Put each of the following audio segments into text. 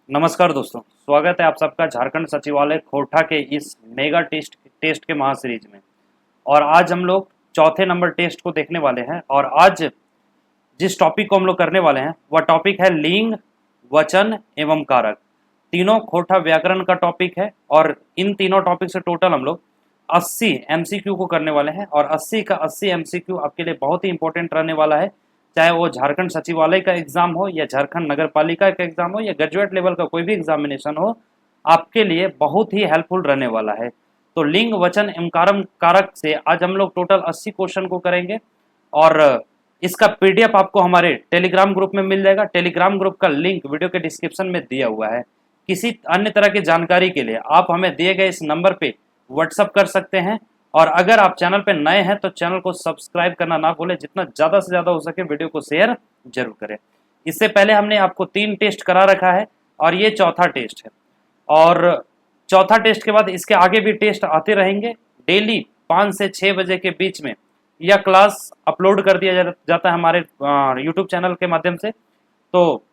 नमस्कार दोस्तों, स्वागत है आप सबका झारखंड सचिवालय खोरठा के इस मेगा टेस्ट के महासीरीज में। और आज हम लोग चौथे नंबर टेस्ट को देखने वाले हैं। और आज जिस टॉपिक को हम लोग करने वाले हैं वह टॉपिक है लिंग, वचन एवं कारक। तीनों खोरठा व्याकरण का टॉपिक है और इन तीनों टॉपिक से टोटल हम लोग 80 एमसीक्यू को करने वाले हैं। और 80 का 80 एमसीक्यू आपके लिए बहुत ही इंपॉर्टेंट रहने वाला है, चाहे वो झारखंड सचिवालय का एग्जाम हो या झारखंड नगर पालिका का एग्जाम हो या ग्रेजुएट लेवल का कोई भी एग्जामिनेशन हो, आपके लिए बहुत ही हेल्पफुल रहने वाला है। तो लिंग, वचन एवं कारक से आज हम लोग टोटल 80 क्वेश्चन को करेंगे। और इसका पीडीएफ आपको हमारे टेलीग्राम ग्रुप में मिल जाएगा। टेलीग्राम ग्रुप का लिंक वीडियो के डिस्क्रिप्शन में दिया हुआ है। किसी अन्य तरह की जानकारी के लिए आप हमें दिए गए इस नंबर पे व्हाट्सअप कर सकते हैं। और अगर आप चैनल पे नए हैं तो चैनल को सब्सक्राइब करना ना भूलें। जितना ज़्यादा से ज़्यादा हो सके वीडियो को शेयर जरूर करें। इससे पहले हमने आपको 3 टेस्ट करा रखा है और ये चौथा टेस्ट है। और चौथा टेस्ट के बाद इसके आगे भी टेस्ट आते रहेंगे। डेली 5 से 6 बजे के बीच में यह क्लास अपलोड कर दिया जाता है हमारे यूट्यूब चैनल के माध्यम से। तो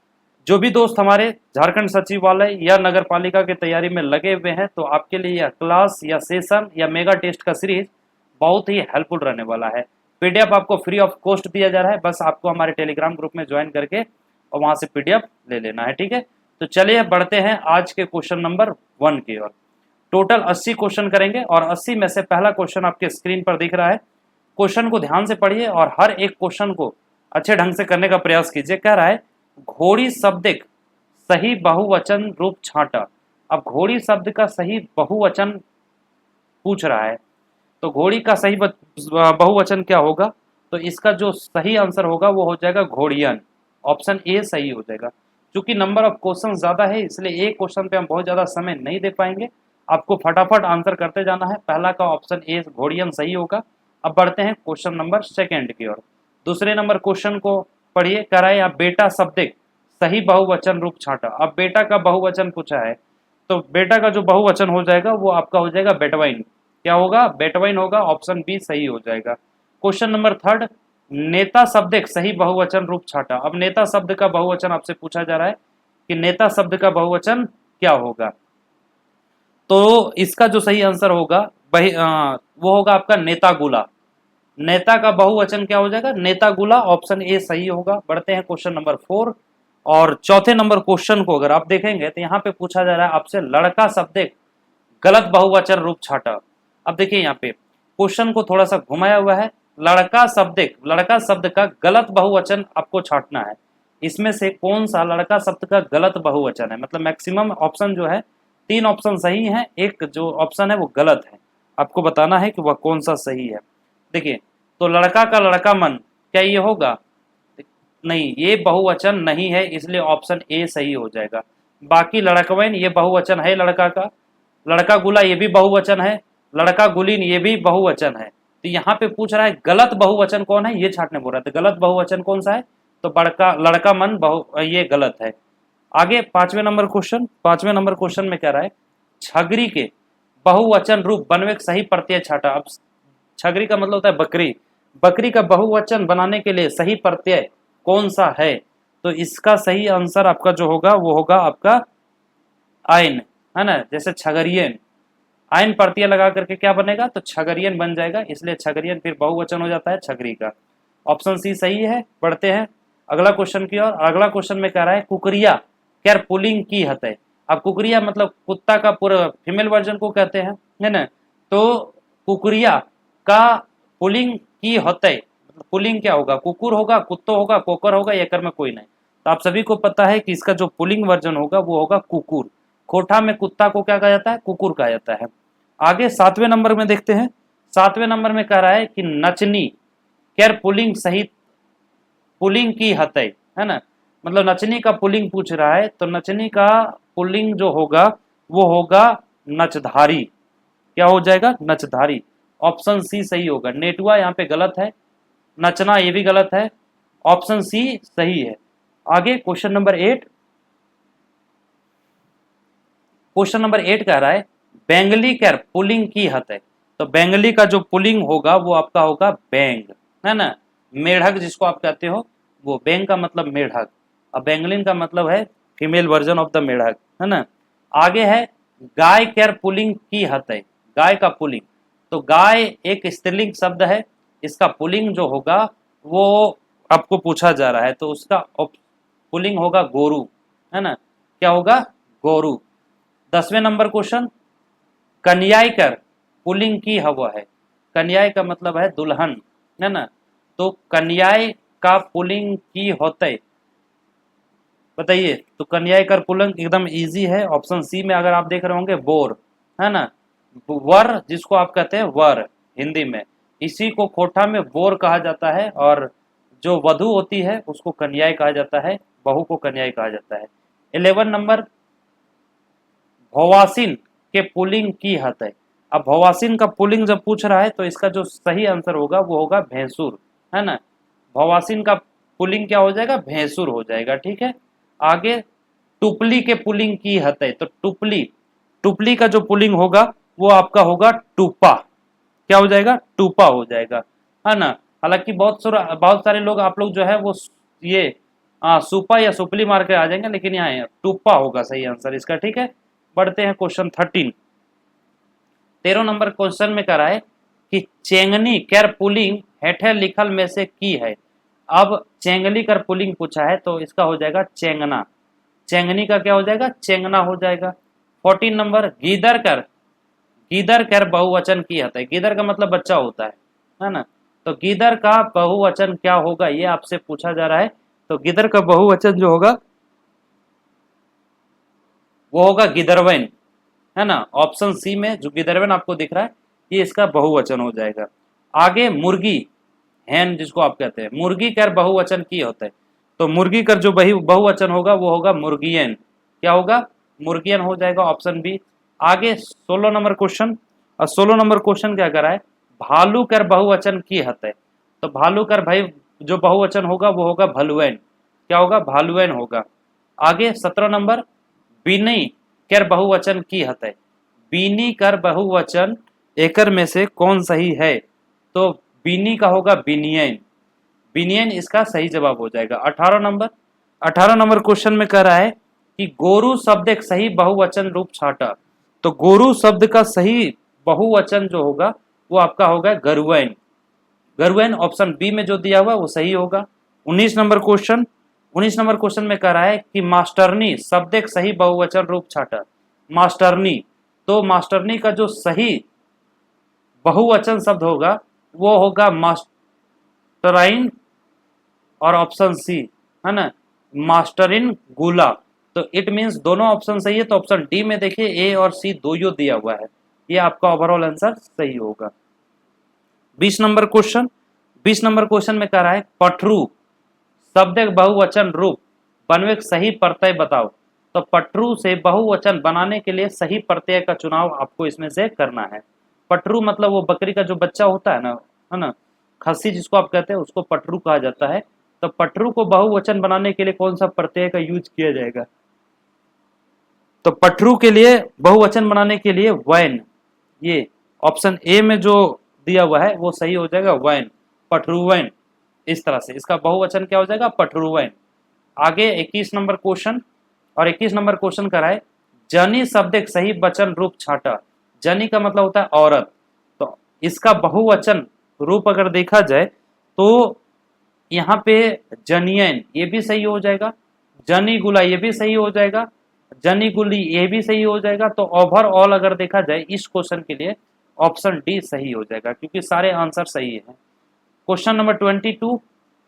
जो भी दोस्त हमारे झारखंड सचिवालय या नगर पालिका की तैयारी में लगे हुए हैं, तो आपके लिए यह क्लास या सेशन या मेगा टेस्ट का सीरीज बहुत ही हेल्पफुल रहने वाला है। पीडीएफ आपको फ्री ऑफ कॉस्ट दिया जा रहा है, बस आपको हमारे टेलीग्राम ग्रुप में ज्वाइन करके और वहां से पीडीएफ ले लेना है, ठीक है। तो चलिए बढ़ते हैं आज के क्वेश्चन नंबर 1 की ओर। टोटल 80 क्वेश्चन करेंगे और 80 में से पहला क्वेश्चन आपके स्क्रीन पर दिख रहा है। क्वेश्चन को ध्यान से पढ़िए और हर एक क्वेश्चन को अच्छे ढंग से करने का प्रयास कीजिए। कह रहा है घोड़ी शब्दिक सही बहुवचन रूप छांटा। अब घोड़ी शब्द का सही बहुवचन पूछ रहा है, तो घोड़ी का सही बहुवचन क्या होगा? तो इसका जो सही आंसर होगा वो हो जाएगा घोड़ियन। ऑप्शन ए सही हो जाएगा। क्योंकि नंबर ऑफ क्वेश्चन ज्यादा है इसलिए एक क्वेश्चन पे हम बहुत ज्यादा समय नहीं दे पाएंगे। आपको फटाफट आंसर करते जाना है। पहला का ऑप्शन ए घोड़ियन सही होगा। अब बढ़ते हैं क्वेश्चन नंबर 2 की ओर। दूसरे नंबर क्वेश्चन को पढ़िए। कह रहा है आप बेटा शब्दिक सही बहुवचन रूप छांटा। अब बेटा का बहुवचन पूछा है, तो बेटा का जो बहुवचन हो जाएगा वो आपका हो जाएगा बेटवाइन। क्या होगा? बेटवाइन होगा। ऑप्शन बी सही हो जाएगा। क्वेश्चन नंबर 3, नेता शब्दिक सही बहुवचन रूप छांटा। अब नेता शब्द का बहुवचन आपसे पूछा जा रहा है कि नेता शब्द का बहुवचन क्या होगा? तो इसका जो सही आंसर होगा वो होगा आपका नेता गुला। नेता का बहुवचन क्या हो जाएगा? नेता गुला। ऑप्शन ए सही होगा। बढ़ते हैं क्वेश्चन नंबर 4 और चौथे नंबर क्वेश्चन को अगर आप देखेंगे तो यहाँ पे पूछा जा रहा है आपसे लड़का शब्द गलत बहुवचन रूप छाटा। अब देखिए यहाँ पे क्वेश्चन को थोड़ा सा घुमाया हुआ है। लड़का शब्द का गलत बहुवचन आपको छांटना है। इसमें से कौन सा लड़का शब्द का गलत बहुवचन है? मतलब मैक्सिमम ऑप्शन जो है 3 ऑप्शन सही है, एक जो ऑप्शन है वो गलत है। आपको बताना है कि वह कौन सा सही है। देखिए, तो लड़का का लड़का मन, क्या ये होगा? नहीं, ये बहुवचन नहीं है, इसलिए ऑप्शन ए सही हो जाएगा। बाकी लड़कवैन ये बहुवचन है लड़का का। लड़का गुला ये भी बहुवचन है। लड़का गुलीन ये भी बहुवचन है। तो यहाँ पे पूछ रहा है गलत बहुवचन कौन है, ये छांटने बोल रहा है। तो गलत बहुवचन कौन सा है? तो बड़का लड़का मन ये गलत है। आगे 5वें नंबर क्वेश्चन में कह रहा है छगरी के बहुवचन रूप बनवे सही प्रत्यय छाटा। अब छगरी का मतलब होता है बकरी। बकरी का बहुवचन बनाने के लिए सही प्रत्यय कौन सा है? तो इसका सही आंसर आपका जो होगा वो होगा आपका आयन, है ना। जैसे छगरियन, आयन प्रत्यय लगा करके क्या बनेगा? तो छगरियन बन जाएगा। इसलिए छगरियन फिर बहुवचन हो जाता है छगरी का। ऑप्शन सी सही है। बढ़ते हैं अगला क्वेश्चन की ओर। अगला क्वेश्चन में कह रहा है कुकरिया क्या पुलिंग की हते। अब कुकरिया मतलब कुत्ता का पूरा फीमेल वर्जन को कहते हैं, है ना। तो कुकरिया का पुलिंग की हते, पुलिंग क्या होगा? कुकुर होगा, कुत्तो होगा, कोकर होगा, या कर में कोई नहीं। तो आप सभी को पता है कि इसका जो पुलिंग वर्जन होगा वो होगा कुकुर। खोटा में कुत्ता को क्या कहा जाता है? कुकुर कहा जाता है। आगे 7वें नंबर में देखते हैं। 7वें नंबर में कह रहा है कि नचनी कैर पुलिंग सहित पुलिंग की हते, है ना। मतलब नचनी का पुलिंग पूछ रहा है, तो नचनी का पुलिंग जो होगा वो होगा नचधारी। क्या हो जाएगा? नचधारी। ऑप्शन सी सही होगा। नेटुआ यहाँ पे गलत है। नचना ये भी गलत है। ऑप्शन सी सही है। आगे क्वेश्चन नंबर 8 कह रहा है बेंगली कैर पुलिंग की हत है। तो बेंगली का जो पुलिंग होगा वो आपका होगा बैंग, है ना। मेढक जिसको आप कहते हो वो, बैंग का मतलब मेढक। अब बेंगलिन का मतलब है फीमेल वर्जन ऑफ द मेढक, है ना। आगे है गाय केर पुलिंग की हतय, गाय का पुलिंग। तो गाय एक स्त्रीलिंग शब्द है, इसका पुलिंग जो होगा वो आपको पूछा जा रहा है, तो उसका पुलिंग होगा गोरु, है ना। क्या होगा? गोरु। 10वें नंबर क्वेश्चन, कन्याई कर पुलिंग की हवा है। कन्याई का मतलब है दुल्हन, है ना। तो कन्याई का पुलिंग की होते, बताइए। तो कन्याई कर पुलिंग एकदम इजी है, ऑप्शन सी में अगर आप देख रहे होंगे बोर, है ना। वर जिसको आप कहते हैं वर हिंदी में, इसी को खोटा में बोर कहा जाता है, और जो वधु होती है उसको कन्याई कहा जाता है, बहू को कन्याई कहा जाता है। 11 नंबर, भवासिन के पुलिंग की हत है। अब भवासिन का पुलिंग जब पूछ रहा है तो इसका जो सही आंसर होगा वो होगा भैंसुर, है ना। भवासिन का पुलिंग क्या हो जाएगा? भैंसुर हो जाएगा, ठीक है। आगे टुपली के पुलिंग की हत है, तो टुपली, टुपली का जो पुलिंग होगा वो आपका होगा टूपा। क्या हो जाएगा? टूपा हो जाएगा, है ना। हालांकि बहुत सारे लोग, आप लोग जो है वो ये सुपा या सुपली मार के आ जाएंगे, लेकिन यहाँ टूपा होगा सही आंसर इसका, ठीक है। बढ़ते हैं क्वेश्चन 13। 13 नंबर क्वेश्चन में कह रहा है कि चेंगनी कर पुलिंग हेठे लिखल में से की है। अब चेंगली कर पुलिंग पूछा है तो इसका हो जाएगा चेंगना। चेंगनी का क्या हो जाएगा? चेंगना हो जाएगा। 14 नंबर, गीदर कर, गीदर कर बहुवचन की हत है। गीदर का मतलब बच्चा होता है ना। तो गीदर का बहुवचन क्या होगा ये आपसे पूछा जा रहा है। तो गीदर का बहुवचन जो होगा वो होगा गिदरवेन, है ना। ऑप्शन सी में जो गिदरवेन आपको दिख रहा है ये इसका बहुवचन हो जाएगा। आगे मुर्गी, हैन जिसको आप कहते हैं, मुर्गी कर बहुवचन की होता है। तो मुर्गी कर जो बहुवचन होगा वो होगा मुर्गियन। क्या होगा? मुर्गियन हो जाएगा, ऑप्शन बी। आगे 16 नंबर क्वेश्चन, और 16 नंबर क्वेश्चन क्या कर रहा है? भालू कर बहुवचन की हत है। तो भालू कर भाई जो बहुवचन होगा वो होगा भलुएन। क्या होगा? भालुएन होगा। आगे 17 नंबर, बीनी कर बहुवचन की हत है। बीनी कर बहुवचन एकर में से कौन सही है? तो बीनी का होगा बिनियन। बिनियन इसका सही जवाब हो जाएगा। 18 नंबर, 18 नंबर क्वेश्चन में कह रहा है कि गोरु शब्द एक सही बहुवचन रूप छाटा। तो गोरु शब्द का सही बहुवचन जो होगा वो आपका होगा गरुवैन। गरुवैन ऑप्शन बी में जो दिया हुआ वो सही होगा। 19 नंबर क्वेश्चन, 19 नंबर क्वेश्चन में कह रहा है कि मास्टरनी शब्द एक सही बहुवचन रूप छाटा। मास्टरनी, तो मास्टरनी का जो सही बहुवचन शब्द होगा वो होगा मास्टराइन, और ऑप्शन सी, है ना, मास्टरिन गुला। तो इट मींस दोनों ऑप्शन सही है। तो ऑप्शन डी में देखिए ए और सी दो यो दिया हुआ है, ये आपका ओवरऑल आंसर सही होगा। 20 नंबर क्वेश्चन, 20 नंबर क्वेश्चन में कह रहा है पटरू शब्द एक बहुवचन रूप बनवे सही प्रत्यय बताओ। तो पटरू से बहुवचन बनाने के लिए सही प्रत्यय का चुनाव आपको इसमें से करना है। पटरू मतलब वो बकरी का जो बच्चा होता है ना, खस्सी जिसको आप कहते हैं उसको पटरू कहा जाता है। तो पटरू को बहुवचन बनाने के लिए कौन सा प्रत्यय का यूज किया जाएगा? तो पटरू के लिए बहुवचन बनाने के लिए वैन, ये ऑप्शन ए में जो दिया हुआ है वो सही हो जाएगा, वैन, पटरुवैन। इस तरह से इसका बहुवचन क्या हो जाएगा? पटरुवैन। आगे 21 नंबर क्वेश्चन, और 21 नंबर क्वेश्चन कर रहा है जनी शब्द एक सही वचन रूप छाटा। जनी का मतलब होता है औरत, तो इसका बहुवचन रूप अगर देखा जाए तो यहाँ पे जनियन ये भी सही हो जाएगा, जनी गुला ये भी सही हो जाएगा, जनी गुली ये भी सही हो जाएगा। तो ओवरऑल अगर देखा जाए इस क्वेश्चन के लिए ऑप्शन डी सही हो जाएगा, क्योंकि सारे आंसर सही है। क्वेश्चन नंबर 22,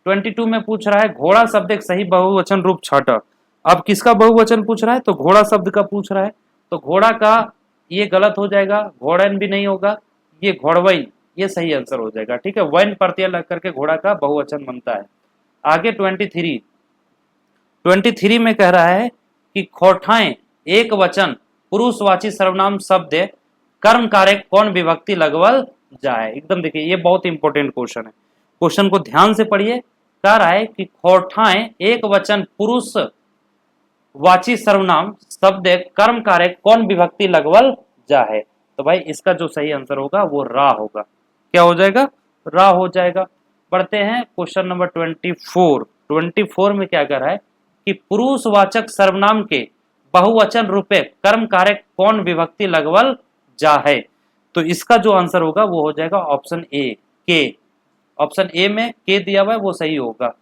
22 में पूछ रहा है घोड़ा शब्द एक सही बहुवचन रूप छाटा। अब किसका बहुवचन पूछ रहा है? तो घोड़ा शब्द का पूछ रहा है। तो घोड़ा का ये गलत हो जाएगा, घोड़न भी नहीं होगा, ये घोड़वई, ये सही आंसर हो जाएगा, ठीक है। वैन प्रत्यय लग करके घोड़ा का बहुवचन बनता है। आगे 23, 23 में कह रहा है कि खोठाएं एक वचन पुरुषवाची सर्वनाम शब्द कर्म कारक कौन विभक्ति लगवल जाए। एकदम देखिए ये बहुत इंपॉर्टेंट क्वेश्चन है, क्वेश्चन को ध्यान से पढ़िए। कह रहा है कि खोठाएं एक वचन पुरुष वाची सर्वनाम शब्द कर्म कारक कौन विभक्ति लगवल जाए। तो भाई इसका जो सही आंसर होगा वो रा होगा। क्या हो जाएगा? रा हो जाएगा। बढ़ते हैं क्वेश्चन नंबर 24, 24 में क्या कर रहा है कि पुरुषवाचक सर्वनाम के बहुवचन रूपे कर्म कारक कौन विभक्ति लगवल जा है। तो इसका जो आंसर होगा वो हो जाएगा ऑप्शन ए, के। ऑप्शन ए में के दिया हुआ है वो सही होगा।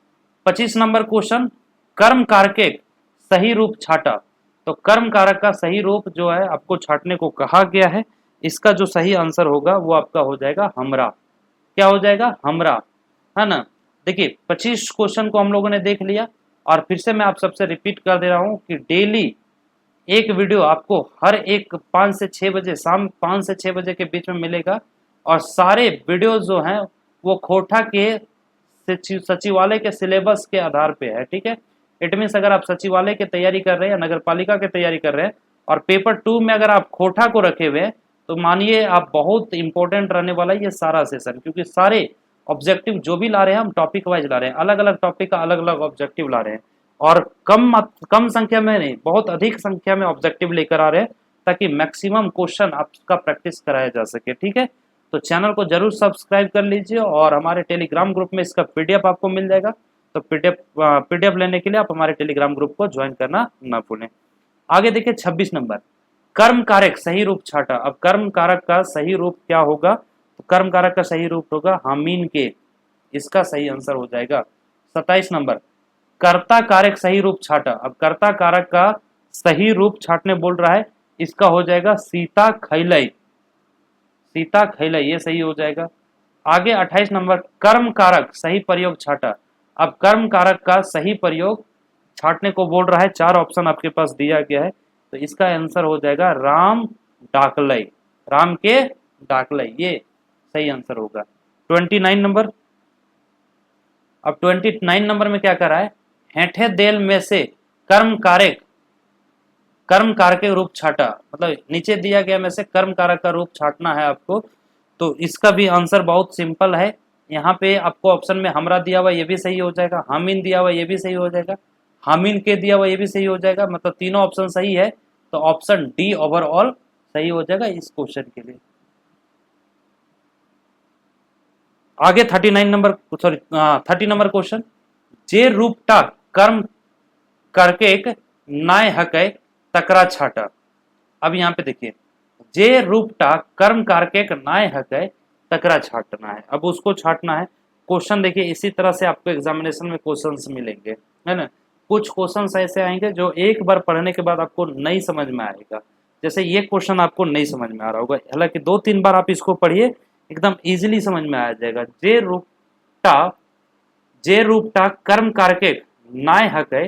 25 नंबर क्वेश्चन, कर्म कारक सही रूप छाटा। तो कर्म कारक का सही रूप जो है आपको छाटने को कहा गया है। इसका जो सही आंसर होगा वो आपका हो जाएगा हमरा। क्या हो जाएगा? हमरा, है ना। देखिए 25 क्वेश्चन को हम लोगों ने देख लिया और फिर से मैं आप सबसे रिपीट कर दे रहा हूं कि डेली एक वीडियो आपको हर एक 5 से 6 बजे, शाम 5 से 6 बजे के बीच में मिलेगा। और सारे वीडियो जो हैं वो खोटा के सचिवालय के सिलेबस के आधार पे है, ठीक है। इट मीन्स अगर आप सचिवालय की तैयारी कर रहे हैं या नगर पालिका की तैयारी कर रहे हैं और पेपर 2 में अगर आप खोटा को रखे हुए हैं तो मानिए आप बहुत इंपॉर्टेंट रहने वाला है ये सारा सेशन, क्योंकि सारे ऑब्जेक्टिव जो भी ला रहे हैं हम टॉपिक वाइज ला रहे हैं, अलग अलग टॉपिक का अलग अलग ऑब्जेक्टिव ला रहे हैं और कम संख्या में नहीं, बहुत अधिक संख्या में ऑब्जेक्टिव लेकर आ रहे हैं ताकि मैक्सिमम क्वेश्चन आपका प्रैक्टिस कराया जा सके, ठीक है। तो चैनल को जरूर सब्सक्राइब कर लीजिए और हमारे टेलीग्राम ग्रुप में इसका पीडीएफ आपको मिल जाएगा। तो पीडीएफ लेने के लिए आप हमारे टेलीग्राम ग्रुप को ज्वाइन करना ना भूलें। आगे देखिए 26 नंबर, कर्म कारक सही रूप छाटा। अब कर्म कारक का सही रूप क्या होगा? तो कर्म कारक का सही रूप होगा हामीन के, इसका सही आंसर हो जाएगा। 27 नंबर, कर्ता कारक सही रूप छाटा। अब कर्ता कारक का सही रूप छाटने बोल रहा है, इसका हो जाएगा सीता खैलई, सीता खैलई, ये सही हो जाएगा। आगे 28 नंबर, कर्म कारक सही प्रयोग छाटा। अब कर्म कारक का सही प्रयोग छाटने को बोल रहा है, 4 ऑप्शन आपके पास दिया गया है। तो इसका आंसर हो जाएगा राम डाकलई, राम के डाकलई, ये सही आंसर होगा। 29 नंबर, अब 29 नंबर में क्या कर रहा है? हेठे देल में से कर्म कारक रूप छाटा, मतलब नीचे दिया गया में से कर्म कारक का रूप छाटना है आपको। तो इसका भी आंसर बहुत सिंपल है। यहाँ पे आपको ऑप्शन में हमरा दिया हुआ ये भी सही हो जाएगा, हामिन दिया हुआ ये भी सही हो जाएगा, हामिन के दिया हुआ ये भी सही हो जाएगा, मतलब तीनों ऑप्शन सही है। तो ऑप्शन डी ओवरऑल सही हो जाएगा इस क्वेश्चन के लिए। आगे 30 नंबर क्वेश्चन, जे रूपटा कर्म करके एक नाय हकै तकरा छाटा। अब यहाँ पे देखिए, जे रूपटा कर्म करके एक नाय हकै तकरा छाटना है। अब उसको छाटना है। क्वेश्चन देखिए इसी तरह से आपको एग्जामिनेशन में क्वेश्चंस मिलेंगे, है ना। कुछ क्वेश्चंस ऐसे आएंगे जो एक बार पढ़ने के बाद आपको नहीं समझ में आएगा। जैसे ये क्वेश्चन आपको नहीं समझ में आ रहा होगा, हालांकि 2-3 बार आप इसको पढ़िए, एकदम इजीली समझ में आ जाएगा। जे रूपटा कर्म कारके नाय हकै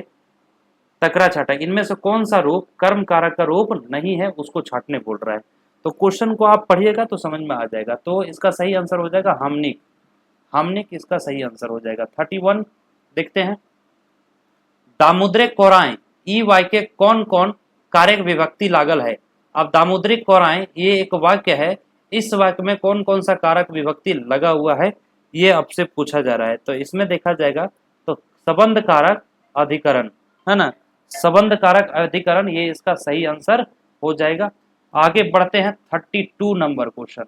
तकरा छाटा, इनमें से कौन सा रूप कर्म कारक का रूप नहीं है उसको छाटने बोल रहा है। तो क्वेश्चन को आप पढ़िएगा तो समझ में आ जाएगा। तो इसका सही आंसर हो जाएगा हामनिक, हामनिक इसका सही आंसर हो जाएगा। 31 देखते हैं, दामुद्रिक कोराएं ई वाक्य कौन कौन कारक विभक्ति लागल है। अब दामुद्रिक कोराएं ये एक वाक्य है, इस वाक्य में कौन कौन सा कारक विभक्ति लगा हुआ है ये आपसे पूछा जा रहा है। तो इसमें देखा जाएगा तो संबंध कारक अधिकरण, है ना, संबंध कारक अधिकरण, ये इसका सही आंसर हो जाएगा। आगे बढ़ते हैं 32 नंबर क्वेश्चन।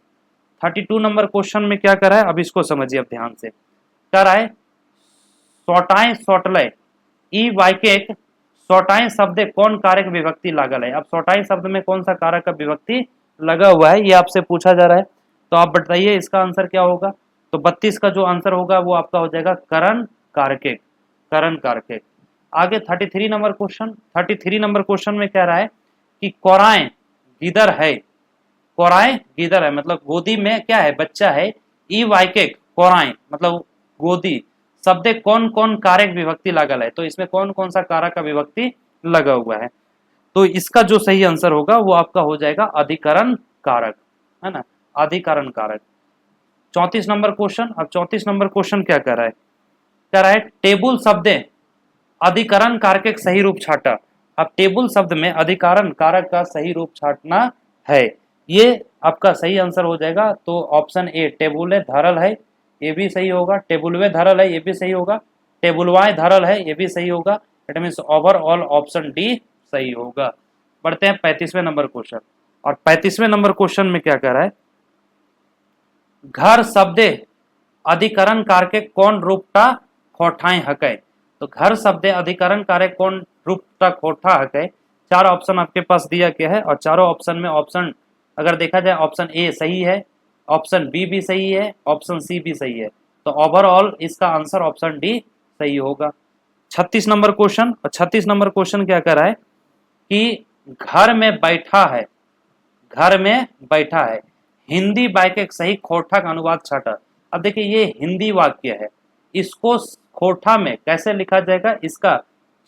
32 नंबर क्वेश्चन में क्या कर रहा है, अब इसको समझिए अब ध्यान से। कर रहा है सोटाएं सोटलय ई वाक्य सोटाएं शब्द कौन कारक विभक्ति लागल है। अब सोटाएं शब्द में कौन सा कारक का विभक्ति लगा हुआ है ये आपसे पूछा जा रहा है। तो आप बताइए इसका आंसर क्या होगा। तो 32 का जो आंसर होगा वो आपका हो जाएगा करण कारके, करण कारके। आगे 33 नंबर क्वेश्चन। 33 नंबर क्वेश्चन में कह रहा है कि कोराएं गिदर है, कोराएं गिदर है मतलब गोदी में क्या है, बच्चा है। ई वाक्य कोराएं मतलब गोदी शब्द कौन कौन कारक विभक्ति लागल है। तो इसमें कौन कौन सा कारक का विभक्ति लगा हुआ है। तो इसका जो सही आंसर होगा वो आपका हो जाएगा अधिकरण कारक, है ना, अधिकरण कारक। 34 नंबर क्वेश्चन। अब 34 नंबर क्वेश्चन क्या कर रहा है, कह रहा है टेबुल शब्द अधिकरण कारक एक सही रूप छाटा। अब टेबुल शब्द में अधिकरण कारक का सही रूप छाटना है, ये आपका सही आंसर हो जाएगा। तो ऑप्शन ए टेबुले धरल है, ये भी सही होगा। टेबुलवे धरल है, ये भी सही होगा। टेबुलवाए धरल है, ये भी सही होगा। It means overall option D सही होगा। बढ़ते हैं 35वें नंबर क्वेश्चन। और 35वें नंबर क्वेश्चन में क्या कह रहा है, घर शब्द अधिकरण कारके कौन रूपटा खोठाएं हकै। तो घर शब्द अधिकरण कारक कौन रूप तक होठा है। 4 ऑप्शन आपके पास दिया गया है और चारों ऑप्शन में ऑप्शन अगर देखा जाए ऑप्शन ए सही है, ऑप्शन बी भी सही है, ऑप्शन सी भी सही है। तो ओवरऑल इसका आंसर ऑप्शन डी सही होगा। 36 नंबर क्वेश्चन, और 36 नंबर क्वेश्चन क्या कर रहा है कि घर में बैठा है, घर में बैठा है, हिंदी वाक्य सही खोठा का अनुवाद छाटा। अब देखिए ये हिंदी वाक्य है, इसको खोठा में कैसे लिखा जाएगा इसका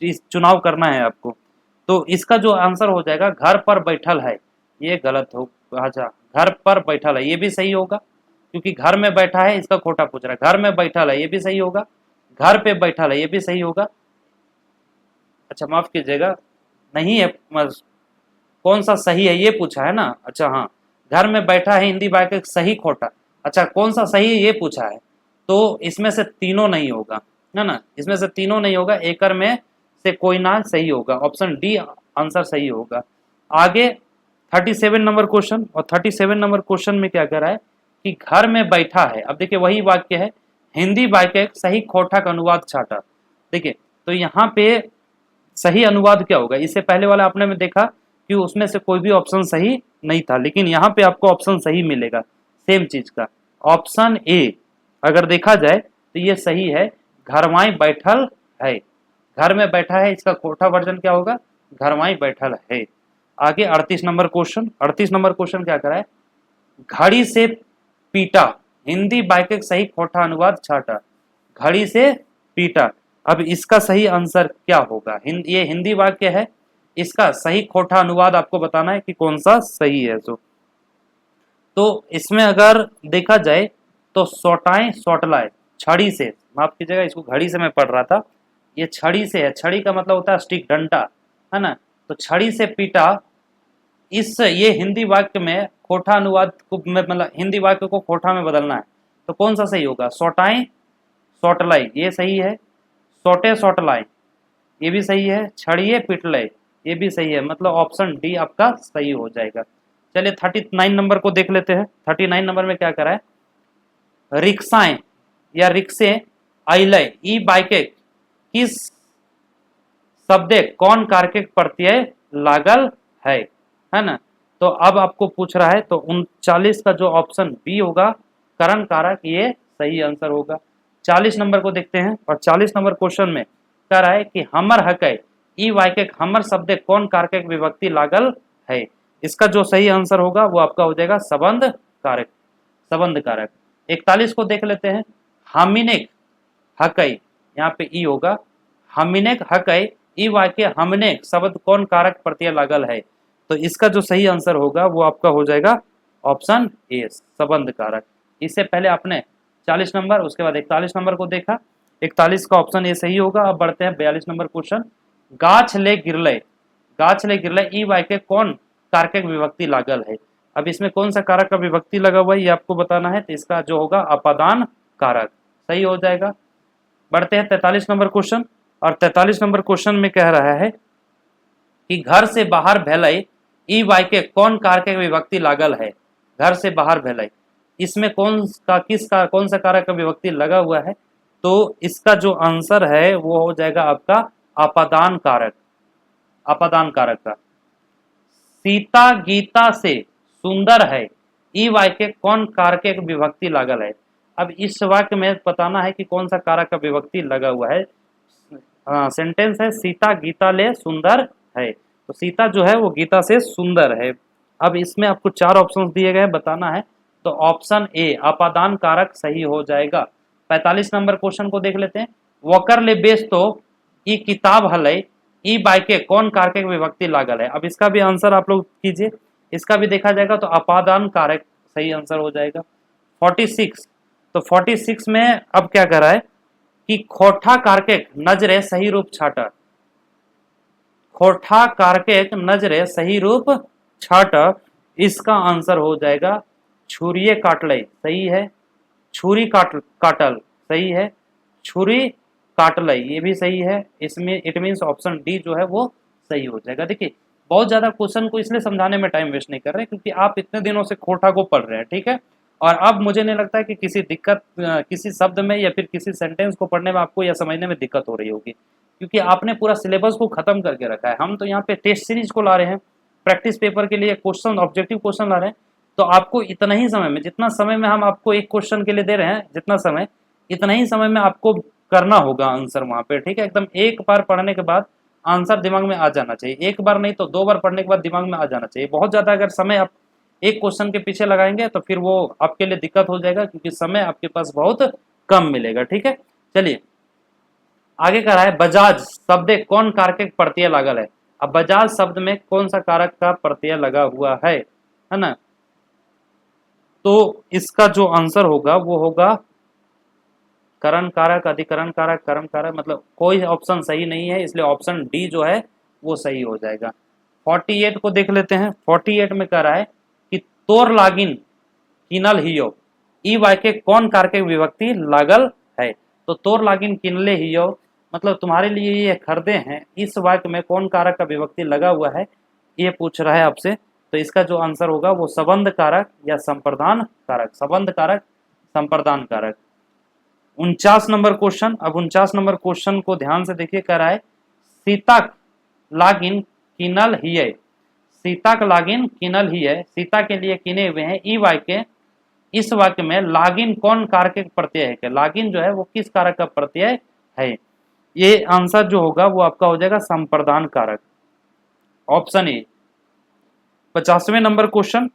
चुनाव करना है आपको। तो इसका जो आंसर हो जाएगा घर पर बैठल है, ये गलत हो। अच्छा, घर पर बैठल है ये भी सही होगा, क्योंकि घर में बैठा है इसका खोटा पूछ रहा है। घर में बैठल है ये भी सही होगा, घर पे बैठल है ये भी सही होगा। अच्छा माफ कीजिएगा, नहीं है, कौन सा सही है ये पूछा है ना। अच्छा हाँ, घर में बैठा है हिंदी वाक्य सही खोटा। अच्छा कौन सा सही है ये पूछा है, तो इसमें से तीनों नहीं होगा, है ना, इसमें से तीनों नहीं होगा, एकर में से कोई ना सही होगा। ऑप्शन डी आंसर सही होगा। आगे 37 नंबर क्वेश्चन, और 37 नंबर क्वेश्चन में क्या कह रहा है कि घर में बैठा है। अब देखिए वही वाक्य है, हिंदी वाक्य सही खोटा का अनुवाद छाटा। देखिए तो यहाँ पे सही अनुवाद क्या होगा, इससे पहले वाला आपने में देखा कि उसमें से कोई भी ऑप्शन सही नहीं था, लेकिन यहाँ पे आपको ऑप्शन सही मिलेगा सेम चीज का। ऑप्शन ए अगर देखा जाए तो ये सही है, घरवाई बैठल है, घर में बैठा है, इसका खोटा वर्जन क्या होगा, घरवाई बैठल है। आगे 38 नंबर क्वेश्चन, 38 नंबर क्वेश्चन क्या करा है, घड़ी से पीटा, हिंदी वाक्य सही खोटा अनुवाद छाटा। घड़ी से पीटा, अब इसका सही आंसर क्या होगा, ये हिंदी वाक्य है, इसका सही खोटा अनुवाद आपको बताना है कि कौन सा सही है। तो इसमें अगर देखा जाए तो सोटाएं सोटलाए, छड़ी से, माफ कीजिएगा इसको घड़ी से मैं पढ़ रहा था, ये छड़ी से है, छड़ी का मतलब होता है स्टिक, डंडा, है ना। तो छड़ी से पीटा, इस ये हिंदी वाक्य में खोटा अनुवाद को मतलब हिंदी वाक्य को खोटा में बदलना है, तो कौन सा सही होगा, सोटाएं सोटलाई ये सही है, सोटे सोटलाई ये भी सही है, छड़िए पिटले ये भी सही है, मतलब ऑप्शन डी आपका सही हो जाएगा। चलिए 39 नंबर को देख लेते हैं। 39 नंबर में क्या करा है, रिक्शाएं या रिक्शे आइलय ई बाइके किस शब्दे कौन कारक प्रत्यय लागल है ना। तो अब आपको पूछ रहा है, तो 39 का जो ऑप्शन बी होगा करण कारक, ये सही आंसर होगा। 40 नंबर को देखते हैं, और 40 नंबर क्वेश्चन में कह रहा है कि हमर हकै ई वाक्य हमर शब्द कौन कारक विभक्ति लागल है। इसका जो सही आंसर होगा वो आपका हो जाएगा संबंध कारक, संबंध कारक। 41 को देख लेते हैं, हामिनेक हकै, यहाँ पे ई होगा, हामिनेक हकै ई वाक्य हमने शब्द कौन कारक प्रत्यय लागल है। तो इसका जो सही आंसर होगा वो आपका हो जाएगा ऑप्शन ए संबंध कारक। इससे पहले आपने 40 नंबर उसके बाद 41 नंबर को देखा, 41 का ऑप्शन ए सही होगा। अब बढ़ते हैं 42 नंबर क्वेश्चन, गाछ ले गिरले, गाछ ले गिरले ई वाक्य कौन कारक विभक्ति लागल है। अब इसमें कौन सा कारक का विभक्ति लगा हुआ है ये आपको बताना है, तो इसका जो होगा अपादान कारक सही हो जाएगा। बढ़ते हैं 43 नंबर क्वेश्चन, और 43 नंबर क्वेश्चन में कह रहा है कि घर से बाहर भेलय ई वाक्य कौन कारक विभक्ति लागल है। घर से बाहर भेलय, इसमें कौन सा कारक का विभक्ति लगा हुआ है, तो इसका जो आंसर है वो हो जाएगा आपका अपादान कारक, अपादान कारक का। सीता गीता से सुंदर है ई वाक्य कौन कारक विभक्ति लागल है। अब इस वाक्य में बताना है कि कौन सा कारक का विभक्ति लगा हुआ है। सेंटेंस है सीता गीता ले सुंदर है, तो सीता जो है वो गीता से सुंदर है। अब इसमें आपको 4 ऑप्शंस दिए गए बताना है, तो ऑप्शन ए अपादान कारक सही हो जाएगा। 45 नंबर क्वेश्चन को देख लेते हैं, वकर ले बेच तो ई किताब हलय ई वाक्य कौन कारक विभक्ति लागल है। अब इसका भी आंसर आप लोग कीजिए, इसका भी देखा जाएगा तो अपादान कारक सही आंसर हो जाएगा। 46, तो 46 में अब क्या कर रहा है कि खोठा कारक नजरे सही रूप छाटा, खोठा कारक नजरे सही रूप छाटा, इसका आंसर हो जाएगा छुरिये काटले सही है, छुरी काटल सही है, छुरी काटले ये भी सही है। इसमें इट मीन्स ऑप्शन डी जो है वो सही हो जाएगा। देखिए बहुत ज्यादा क्वेश्चन को इसलिए समझाने में टाइम वेस्ट नहीं कर रहे क्योंकि आप इतने दिनों से खोठा को पढ़ रहे हैं, ठीक है, और अब मुझे नहीं लगता है कि किसी दिक्कत किसी शब्द में या फिर किसी सेंटेंस को पढ़ने में आपको या समझने में दिक्कत हो रही होगी, क्योंकि आपने पूरा सिलेबस को खत्म करके रखा है। हम तो यहाँ पे टेस्ट सीरीज को ला रहे हैं, प्रैक्टिस पेपर के लिए क्वेश्चन, ऑब्जेक्टिव क्वेश्चन ला रहे हैं। तो आपको इतना ही समय में, जितना समय में हम आपको एक क्वेश्चन के लिए दे रहे हैं, जितना समय, इतना ही समय में आपको करना होगा आंसर वहां पे, ठीक है। एकदम एक बार पढ़ने के बाद आंसर दिमाग में आ जाना चाहिए, एक बार नहीं तो 2 बार पढ़ने के बाद दिमाग में आ जाना चाहिए। बहुत ज्यादा अगर समय आप एक क्वेश्चन के पीछे लगाएंगे तो फिर वो आपके लिए दिक्कत हो जाएगा, क्योंकि समय आपके पास बहुत कम मिलेगा, ठीक है। चलिए आगे कह रहा है, बजाज शब्द कौन कारक के प्रत्यय लागल है। अब बजाज शब्द में कौन सा कारक का प्रत्यय लगा हुआ है ना। तो इसका जो आंसर होगा वो होगा करण कारक, अधिकरण कारक, कर्म कारक, मतलब कोई ऑप्शन सही नहीं है, इसलिए ऑप्शन डी जो है वो सही हो जाएगा। 48 को देख लेते हैं। 48 में कह रहा है कि तोर लागिन किनल हियो, ई वाक्य कौन कारक विभक्ति लागल है। तो तोर लागिन किनले हियो मतलब तुम्हारे लिए ये खरीदे हैं, इस वाक्य में कौन कारक का विभक्ति लगा हुआ है, ये पूछ रहा है आपसे। तो इसका जो आंसर होगा वो संबंध कारक या संप्रदान कारक, संबंध कारक, संप्रदान कारक। 49 नंबर क्वेश्चन। अब 49 नंबर क्वेश्चन को ध्यान से देखिए, कह रहा है सीता लागिन किनल हिय, सीता का लागिन किनल हिय, सीता के लिए किने हुए हैं, ई वाक्य, इस वाक्य में लागिन कौन कारक प्रत्यय है, लागिन जो है वो किस कारक का प्रत्यय है। ये आंसर जो होगा वो आपका हो जाएगा संप्रदान कारक, ऑप्शन ए। 50वें नंबर क्वेश्चन,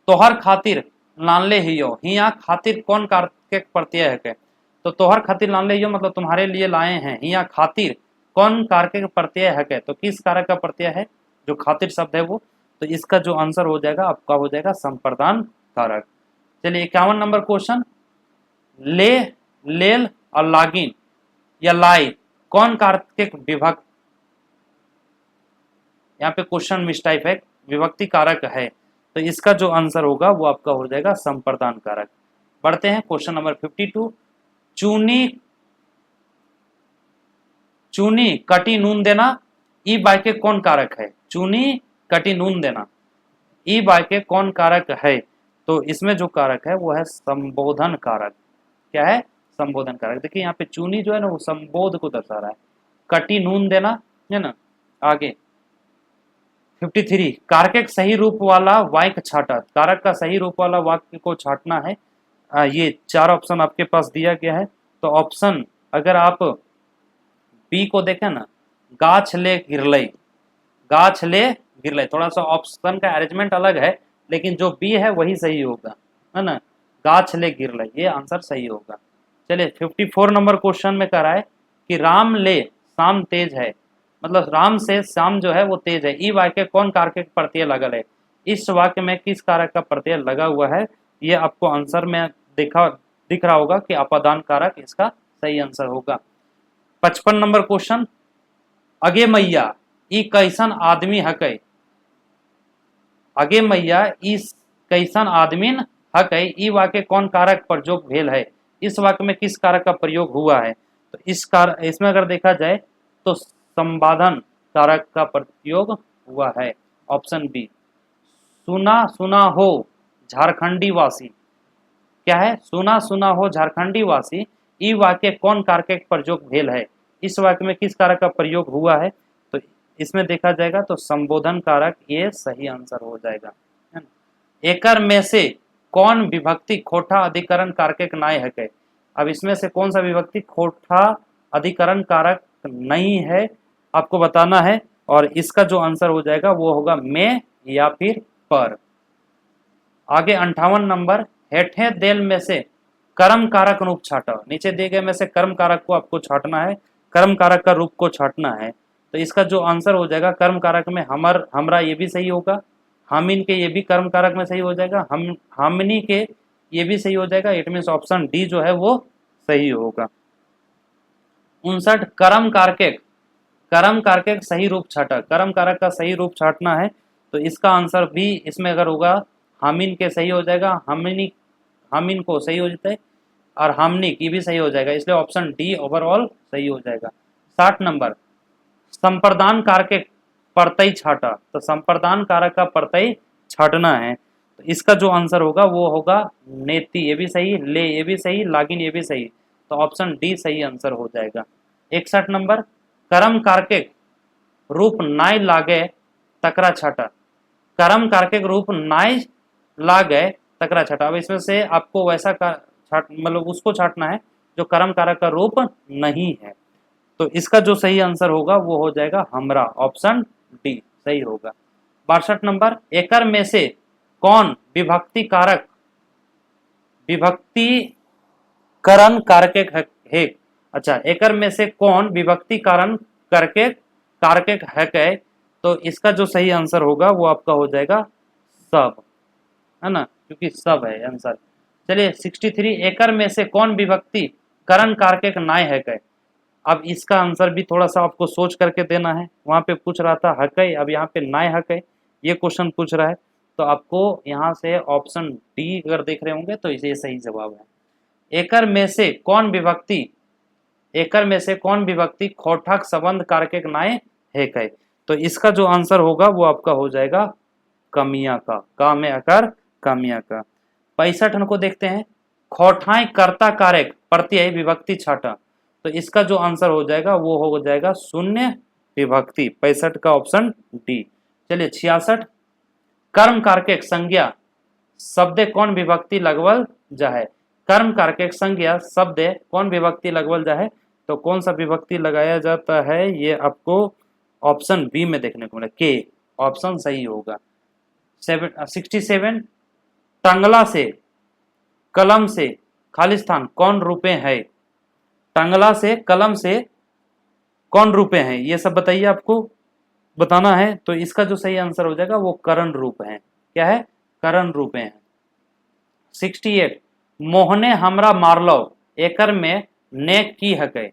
तोहर खातिर लानले हियो, हिया खातिर कौन कारक प्रत्यय है। तो तोहर खातिर लानले हियो मतलब तुम्हारे लिए लाए हैं, हिया खातिर कौन कारक प्रत्यय है, तो किस कारक का प्रत्यय है, जो खातिर शब्द है वो। तो इसका जो आंसर हो जाएगा आपका हो जाएगा संप्रदान कारक। चलिए 51 नंबर क्वेश्चन, ले, लेल और लागिन या लाई कौन कारक विभक्त, यहाँ पे क्वेश्चन मिसटाइप है, विभक्ति कारक है। तो इसका जो आंसर होगा वो आपका हो जाएगा संप्रदान कारक। बढ़ते हैं क्वेश्चन नंबर 52, चूनी, चूनी कटी नून देना, ई वाक्य कौन कारक है। चूनी कटी नून देना, ई वाक्य कौन कारक है। तो इसमें जो कारक है वो है संबोधन कारक। क्या है, संबोधन कारक। देखिए यहाँ पे चूनी जो है ना वो संबोध को दर्शा रहा है, कटी नून देना है ना। आगे 53, कारक सही रूप वाला वाक्य छाटा, कारक का सही रूप वाला वाक्य को छाटना है। ये 4 ऑप्शन आपके पास दिया गया है। तो ऑप्शन अगर आप बी को देखें ना, गाछ ले गिरलई, गाछ ले गिरलई, थोड़ा सा ऑप्शन का अरेंजमेंट अलग है, लेकिन जो बी है वही सही होगा, है ना, गाछ ले गिरलई, ये आंसर सही होगा। चलिए 54 नंबर क्वेश्चन में कह रहा है कि राम ले शाम तेज है, मतलब राम से शाम जो है वो तेज है, ई वाक्य कौन कारक प्रत्यय लगल है। इस वाक्य में किस कारक का प्रत्यय लगा हुआ है, ये आपको आंसर में दिख रहा होगा कि अपादान कारक इसका सही आंसर होगा। 55 नंबर क्वेश्चन, अगे मैया ई कैसन आदमी हकै, अगे मैया इस कैसन आदमीन हकै, ई वाक्य कौन कारक प्रयोग भेल है। इस वाक्य में किस कारक का प्रयोग हुआ है। तो इसमें अगर देखा जाए तो संबाधन कारक का प्रयोग हुआ है, ऑप्शन बी। सुना सुना हो झारखंडी वासी, क्या है, सुना सुना हो झारखंडी वासी, ई वाक्य कौन कारक प्रयोग भेल है। इस वाक्य में किस कारक का प्रयोग हुआ है। तो इसमें देखा जाएगा तो संबोधन कारक ये सही आंसर हो जाएगा। एकर में से कौन विभक्ति खोटा अधिकरण कारक नाय है। अब इसमें से कौन सा विभक्ति खोटा अधिकरण कारक नहीं है आपको बताना है, और इसका जो आंसर हो जाएगा वो होगा में या फिर पर। आगे 58 नंबर, हेठे देल में से कर्म कारक रूप छाटा, नीचे दिए गए में से कर्म कारक को आपको छाटना है, कर्म कारक का रूप को छाटना है। तो इसका जो आंसर हो जाएगा कर्म कारक में हमर, हमरा, ये भी सही होगा, हामिन के ये भी कर्म कारक में सही हो जाएगा, हम हामिनी के ये भी सही हो जाएगा। इट मीन्स ऑप्शन डी जो है वो सही होगा। 59, कर्म कारक, कर्म कारक सही रूप छाटा, कर्म कारक का सही रूप छाटना है। तो इसका आंसर भी इसमें अगर होगा हामिन के सही हो जाएगा, हामिनी, हामिन को सही हो जाता है, और हामनी की भी सही हो जाएगा, इसलिए ऑप्शन डी ओवरऑल सही हो जाएगा। 60 नंबर, संप्रदान कारक प्रत्यय छाटा, तो संप्रदान कारक का प्रत्यय छाटना है। तो तो इसका जो आंसर होगा वो होगा नेति, ये भी सही, ले ये भी सही, लागिन ये भी सही। तो ऑप्शन डी सही आंसर हो जाएगा। 61 नंबर, कर्म कारके रूप नाय लागे तकरा छाटा। कर्म कारके रूप नाय लागे तकरा छाटा। अब इसमें से आपको वैसा छाट मतलब उसको छाटना है जो कर्म कारक का रूप नहीं है। तो इसका जो सही आंसर होगा वो हो जाएगा हमरा, ऑप्शन डी सही होगा। 62 नंबर, एकर में से कौन विभक्ति कारक विभक्ति करण कारके है। अच्छा, एकर में से कौन विभक्ति कारण करके कारके है। तो इसका जो सही आंसर होगा वो आपका हो जाएगा सब, है ना, क्योंकि सब है आंसर। चलिए 63, एकर में से कौन विभक्ति करण कारके नाय है। अब इसका आंसर भी थोड़ा सा आपको सोच करके देना है। वहां पे पूछ रहा था हकई, अब यहाँ पे नाय हकई, ये क्वेश्चन पूछ रहा है। तो आपको यहाँ से ऑप्शन डी अगर देख रहे होंगे तो इसे सही जवाब है। एकर में से कौन विभक्ति, एकर में से कौन विभक्ति खोठाक संबंध कारके नाय है कहे। तो इसका जो आंसर होगा वो आपका हो जाएगा कमिया का में आकर कमिया का। 65 को देखते हैं, खोठाई कर्ता कारक प्रत्यय विभक्ति छाटा। तो इसका जो आंसर हो जाएगा वो हो जाएगा शून्य विभक्ति, 65 का ऑप्शन डी। चलिए 66, कर्म कारक संज्ञा शब्द कौन विभक्ति लगवल जाए। कर्म कारक संज्ञा शब्द कौन विभक्ति लगवल जाए। तो कौन सा विभक्ति लगाया जाता है ये आपको ऑप्शन बी में देखने को मिला, के ऑप्शन सही होगा। 67, टंगला से कलम से खालिस्तान कौन रूपे है। टंगला से कलम से कौन रूपे हैं, ये सब बताइए, आपको बताना है। तो इसका जो सही आंसर हो जाएगा वो करण रूप है। क्या है, करण रूपे हैं। 68, मोहने हमरा मारलो एकर में ने की हके।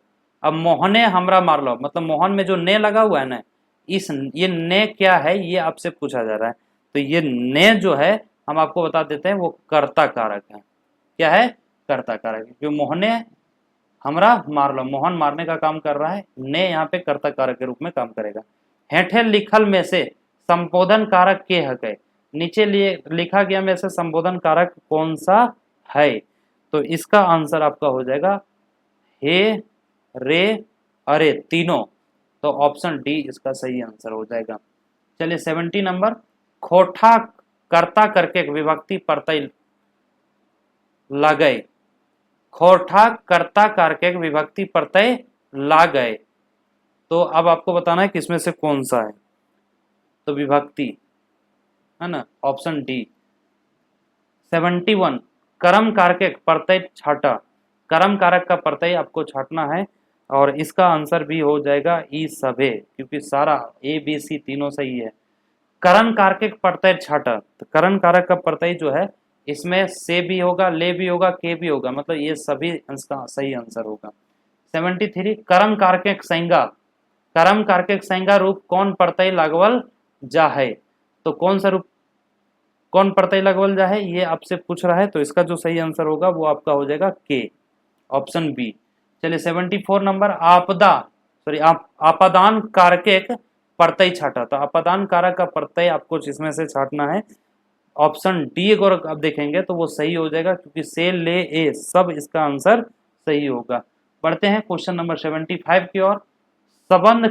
अब मोहने हमरा मारलो मतलब मोहन में जो ने लगा हुआ है ना, इस ये ने क्या है ये आपसे पूछा जा रहा है। तो ये ने जो है हम आपको बता देते हैं वो कर्ता कारक है। क्या है, कर्ता कारक है, क्योंकि मोहने हमरा मार लो, मोहन मारने का काम कर रहा है, ने यहाँ पे कर्ता कारक के रूप में काम करेगा। हेठे लिखल में से संबोधन कारक के हक है। नीचे लिए लिखा गया में से संबोधन कारक कौन सा है। तो इसका आंसर आपका हो जाएगा हे, रे, अरे, तीनों। तो ऑप्शन डी इसका सही आंसर हो जाएगा। चलिए 70 नंबर, खोठा कर्ता करके विभक्ति प्रत्यय लगे। खोठा कर्ता कारक विभक्ति प्रत्यय ला गए। तो अब आपको बताना है किसमें से कौन सा है। तो विभक्ति है ना, ऑप्शन डी। 71, कर्म कारक प्रत्यय छाटा। कर्म कारक का प्रत्यय आपको छाटना है और इसका आंसर भी हो जाएगा ई सभे, क्योंकि सारा ए बी सी तीनों सही है। करण कारक प्रत्यय छाटा, तो करण कारक का प्रत्यय जो है इसमें से भी होगा, ले भी होगा, के भी होगा, मतलब ये सभी इसका सही आंसर होगा। 73, कर्म कारक संज्ञा, कर्म कारक संज्ञा रूप कौन प्रत्यय लगवल जा है। तो कौन सा रूप कौन प्रत्यय लगवल जा है ये आपसे पूछ रहा है। तो इसका जो सही आंसर होगा वो आपका हो जाएगा के, ऑप्शन बी। चलिए 74 नंबर, आपादान कारक प्रत्यय छाटा। तो आपादान कारक का प्रत्यय आपको जिसमें से छाटना है ऑप्शन डी अगर आप देखेंगे तो वो सही हो जाएगा, क्योंकि से, ले, ए सब इसका आंसर सही होगा। बढ़ते हैं क्वेश्चन नंबर 75 की ओर। संबंध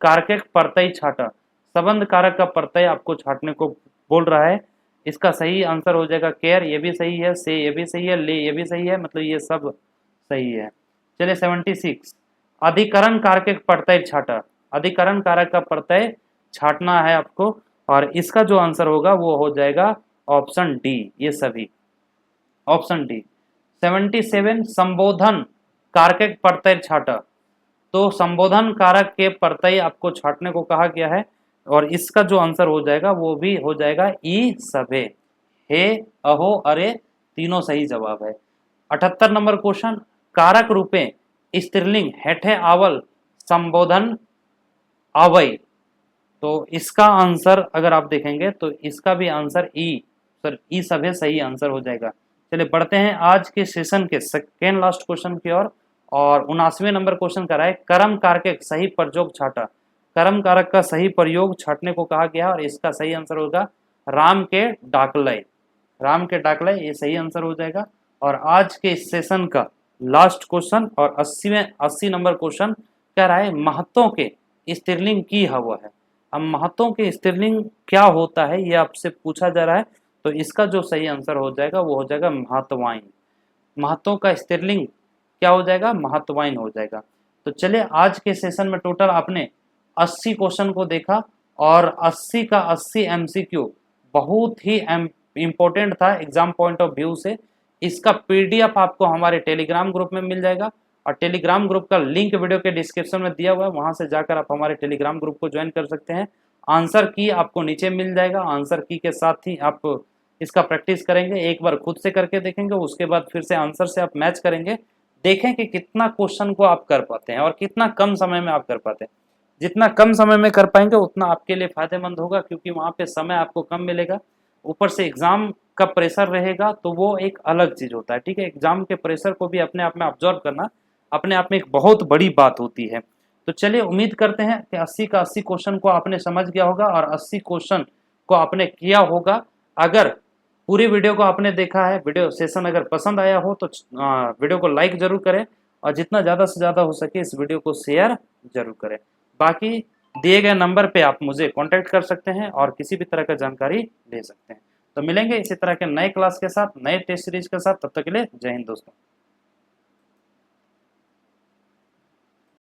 कारक प्रत्यय छाटा। संबंध कारक का प्रत्यय आपको छाटने को बोल रहा है। इसका सही आंसर हो जाएगा केयर, ये भी सही है, से ये भी सही है, ले ये भी सही है, मतलब ये सब सही है। चलिए 76, अधिकरण कारक प्रत्यय छाटा। अधिकरण कारक का प्रत्यय छाटना है आपको और इसका जो आंसर होगा वो हो जाएगा ऑप्शन डी, ये सभी, ऑप्शन डी। 77, संबोधन कारक प्रत्यय छाटा। तो संबोधन कारक के प्रत्यय आपको छाटने को कहा गया है और इसका जो आंसर हो जाएगा वो भी हो जाएगा ई सभे, हे, अहो, अरे तीनों सही जवाब है। 78 नंबर क्वेश्चन, कारक रूपे स्त्रीलिंग हेठे आवल संबोधन आवई। तो इसका आंसर अगर आप देखेंगे तो इसका भी आंसर ई सभे सही आंसर हो जाएगा। चलिए बढ़ते हैं आज के सेशन के सेकेंड लास्ट क्वेश्चन की ओर और 79वें नंबर क्वेश्चन का है कर्म कारक सही प्रयोग छाटा। कर्म कारक का सही प्रयोग छाटने को कहा गया और इसका सही आंसर होगा राम के डाकलय, राम के डाकलय, ये सही आंसर हो जाएगा। और आज के इस सेशन का लास्ट क्वेश्चन और 80 नंबर क्वेश्चन कह रहा है महत्वों के स्त्रीलिंग की हवा है। अब महत्वों के स्त्रीलिंग क्या होता है ये आपसे पूछा जा रहा है, तो इसका जो सही आंसर हो जाएगा वो हो जाएगा महत्वाइन। महत्वों का स्त्रीलिंग क्या हो जाएगा, महत्वाइन हो जाएगा। तो चलिए आज के सेशन में टोटल आपने 80 क्वेश्चन को देखा और 80 का 80 एमसीक्यू बहुत ही इंपॉर्टेंट था एग्जाम पॉइंट ऑफ व्यू से। इसका पीडीएफ आपको हमारे टेलीग्राम ग्रुप में मिल जाएगा और टेलीग्राम ग्रुप का लिंक वीडियो के डिस्क्रिप्शन में दिया हुआ है, वहां से जाकर आप हमारे टेलीग्राम ग्रुप को ज्वाइन कर सकते हैं। आंसर की आपको नीचे मिल जाएगा, आंसर की के साथ ही आप इसका प्रैक्टिस करेंगे, एक बार खुद से करके देखेंगे, उसके बाद फिर से आंसर से आप मैच करेंगे, देखें कि कितना क्वेश्चन को आप कर पाते हैं और कितना कम समय में आप कर पाते हैं। जितना कम समय में कर पाएंगे उतना आपके लिए फायदेमंद होगा, क्योंकि वहां पे समय आपको कम मिलेगा, ऊपर से एग्जाम का प्रेशर रहेगा, तो वो एक अलग चीज होता है। ठीक है, एग्जाम के प्रेशर को भी अपने आप में ऑब्जर्व करना अपने आप में एक बहुत बड़ी बात होती है। तो चलिए उम्मीद करते हैं कि 80 का 80 क्वेश्चन को आपने समझ गया होगा और 80 क्वेश्चन को आपने किया होगा। अगर पूरी वीडियो को आपने देखा है, वीडियो सेशन अगर पसंद आया हो तो वीडियो को लाइक जरूर करें और जितना ज़्यादा से ज़्यादा हो सके इस वीडियो को शेयर जरूर करें। बाकी दिए गए नंबर पे आप मुझे कांटेक्ट कर सकते हैं और किसी भी तरह का जानकारी ले सकते हैं। तो मिलेंगे इसी तरह के नए क्लास के साथ, नए टेस्ट सीरीज के साथ, तब तक के लिए जय हिंद दोस्तों।